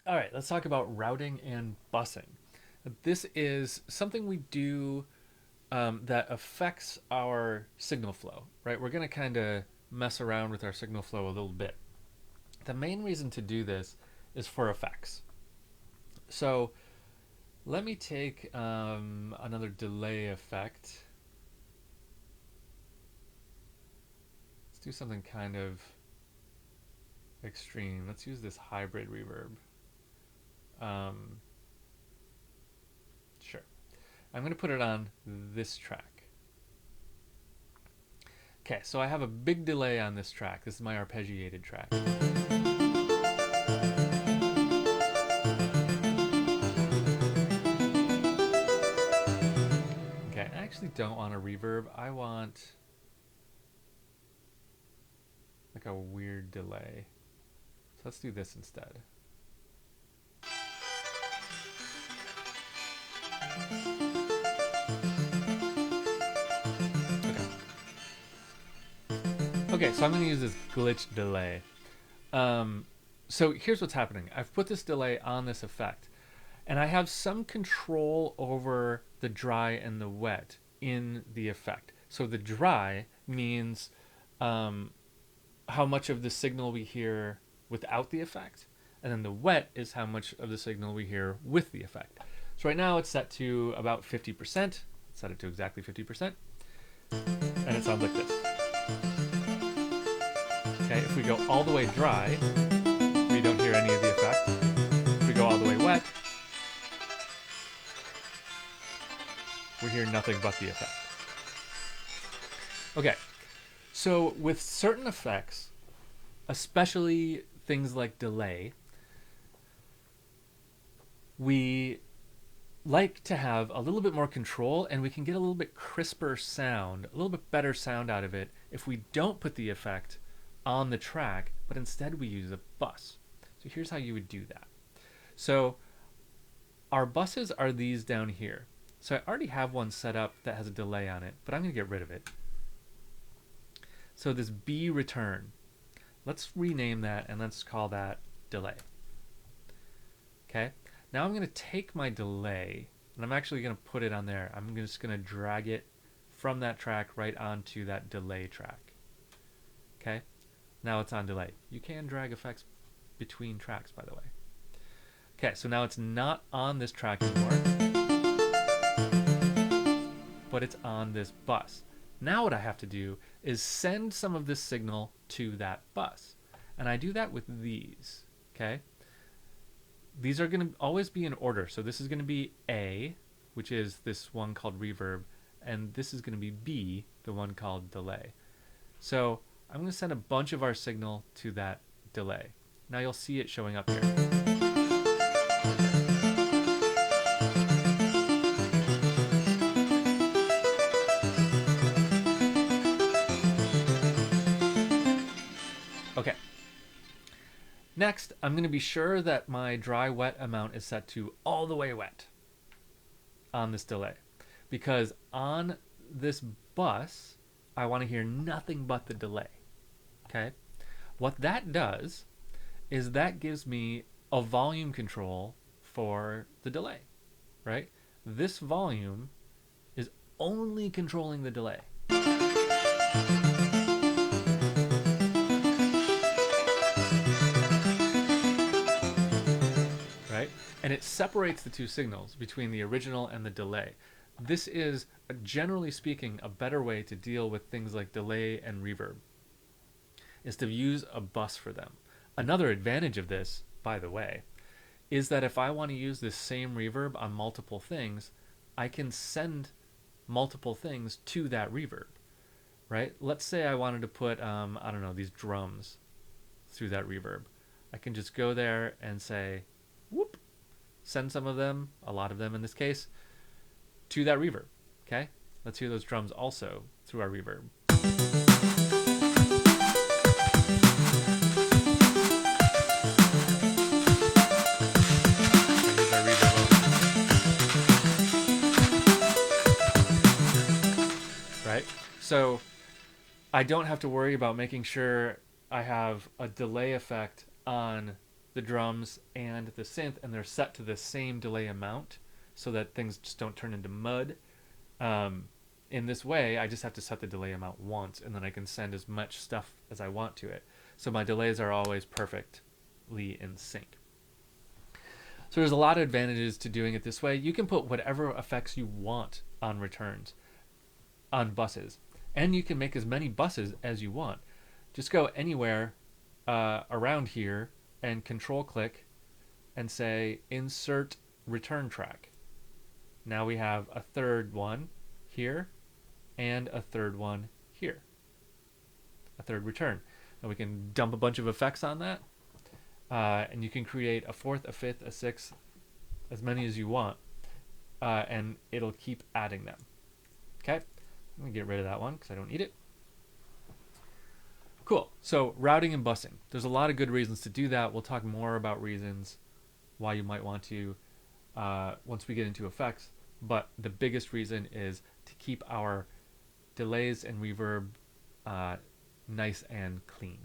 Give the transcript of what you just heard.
All right, let's talk about routing and busing. This is something we do that affects our signal flow, right? We're going to kind of mess around with our signal flow a little bit. The main reason to do this is for effects. So let me take another delay effect. Let's do something kind of extreme. Let's use this hybrid reverb. Um, sure. I'm going to put it on this track. Okay, so I have a big delay on this track. This is my arpeggiated track. Okay, I actually don't want a reverb. I want like a weird delay. So let's do this instead. Okay. Okay, so I'm going to use this glitch delay. So here's what's happening. I've put this delay on this effect, and I have some control over the dry and the wet in the effect. So the dry means how much of the signal we hear without the effect, and then the wet is how much of the signal we hear with the effect. So right now it's set to about 50%. Set it to exactly 50%, and it sounds like this. Okay, if we go all the way dry, we don't hear any of the effect. If we go all the way wet, we hear nothing but the effect. Okay, so with certain effects, especially things like delay, we like to have a little bit more control, and we can get a little bit crisper sound, a little bit better sound out of it if we don't put the effect on the track, but instead we use a bus. So here's how you would do that. So our buses are these down here. So I already have one set up that has a delay on it, but I'm going to get rid of it. So this B return, let's rename that and let's call that delay. Okay, now I'm going to take my delay and I'm actually going to put it on there. I'm just going to drag it from that track right onto that delay track. Okay, now it's on delay. You can drag effects between tracks, by the way. Okay, so now it's not on this track anymore, but it's on this bus. Now what I have to do is send some of this signal to that bus. And I do that with these, okay? These are going to always be in order. So this is going to be A, which is this one called reverb, and this is going to be B, the one called delay. So I'm going to send a bunch of our signal to that delay. Now you'll see it showing up here. Okay. Next, I'm going to be sure that my dry wet amount is set to all the way wet on this delay, because on this bus, I want to hear nothing but the delay. Okay? What that does is that gives me a volume control for the delay, right? This volume is only controlling the delay. Right? And it separates the two signals between the original and the delay. This is, generally speaking, a better way to deal with things like delay and reverb, is to use a bus for them. Another advantage of this, by the way, is that if I want to use this same reverb on multiple things, I can send multiple things to that reverb, right? Let's say I wanted to put, I don't know, these drums through that reverb. I can just go there and say, whoop, send some of them, a lot of them in this case, to that reverb, okay? Let's hear those drums also through our reverb. Right? So I don't have to worry about making sure I have a delay effect on the drums and the synth, and they're set to the same delay amount so that things just don't turn into mud. In this way, I just have to set the delay amount once, and then I can send as much stuff as I want to it. So my delays are always perfectly in sync. So there's a lot of advantages to doing it this way. You can put whatever effects you want on returns, on buses, and you can make as many buses as you want. Just go anywhere around here and control click and say insert return track. Now we have a third one here and a third one here. A third return. And we can dump a bunch of effects on that. And you can create a fourth, a fifth, a sixth, as many as you want. And it'll keep adding them. Okay? I'm going to get rid of that one because I don't need it. Cool. So routing and busing. There's a lot of good reasons to do that. We'll talk more about reasons why you might want to once we get into effects. But the biggest reason is to keep our delays and reverb nice and clean.